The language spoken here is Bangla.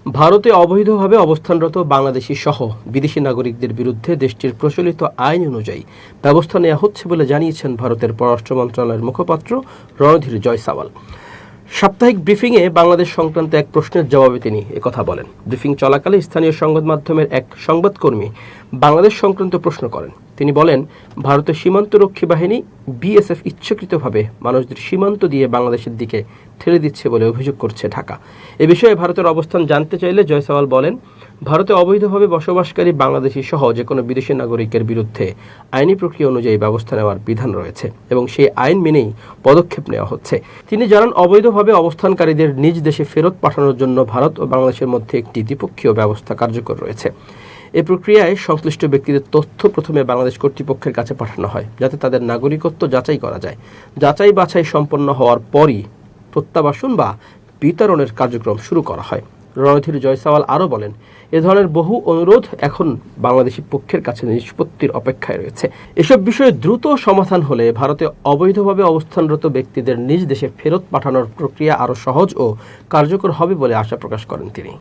ভারতে অবৈধভাবে অবস্থানরত বাংলাদেশি সহ বিদেশি নাগরিকদের বিরুদ্ধে দেশটির প্রচলিত আইন অনুযায়ী ব্যবস্থা নেওয়া হচ্ছে বলে জানিয়েছেন ভারতের পররাষ্ট্র মন্ত্রণালয়ের মুখপাত্র রণধীর জয়সাওয়াল। সাপ্তাহিক ব্রিফিংয়ে বাংলাদেশ সংক্রান্ত এক প্রশ্নের জবাবে তিনি একথা বলেন। ব্রিফিং চলাকালে স্থানীয় সংবাদ মাধ্যমের এক সংবাদকর্মী বাংলাদেশ সংক্রান্ত প্রশ্ন করেন। তিনি বলেন, ভারতের সীমান্তরক্ষী বাহিনী বিএসএফ ইচ্ছাকৃতভাবে মানুষদের সীমান্ত দিয়ে বাংলাদেশের দিকে ঠেলে দিচ্ছে বলে অভিযোগ করছে ঢাকা। এ বিষয়ে ভারতের অবস্থান জানতে চাইলে জয়সাওয়াল বলেন, ভারতে অবৈধভাবে বসবাসকারী বাংলাদেশি সহ যে কোনো বিদেশি নাগরিকের বিরুদ্ধে আইনি প্রক্রিয়া অনুযায়ী ব্যবস্থা নেওয়ার বিধান রয়েছে এবং সেই আইন মেনেই পদক্ষেপ নেওয়া হচ্ছে। তিনি জানান, অবৈধভাবে অবস্থানকারীদের নিজ দেশে ফেরত পাঠানোর জন্য ভারত ও বাংলাদেশের মধ্যে একটি দ্বিপক্ষীয় ব্যবস্থা কার্যকর রয়েছে। এই প্রক্রিয়ায় সংশ্লিষ্ট ব্যক্তিদের তথ্য প্রথমে বাংলাদেশ কর্তৃপক্ষের কাছে পাঠানো হয়, যাতে তাদের নাগরিকত্ব যাচাই করা যায়। যাচাই বাছাই সম্পন্ন হওয়ার পরই প্রত্যাবাসন বা বিতরণের কার্যক্রম শুরু করা হয়। রণধীর জয়সাওয়াল আরও বলেন, এ ধরনের বহু অনুরোধ এখন বাংলাদেশি পক্ষের কাছে নিষ্পত্তির অপেক্ষায় রয়েছে। এসব বিষয়ে দ্রুত সমাধান হলে ভারতে অবৈধভাবে অবস্থানরত ব্যক্তিদের নিজ দেশে ফেরত পাঠানোর প্রক্রিয়া আরও সহজ ও কার্যকর হবে বলে আশা প্রকাশ করেন তিনি।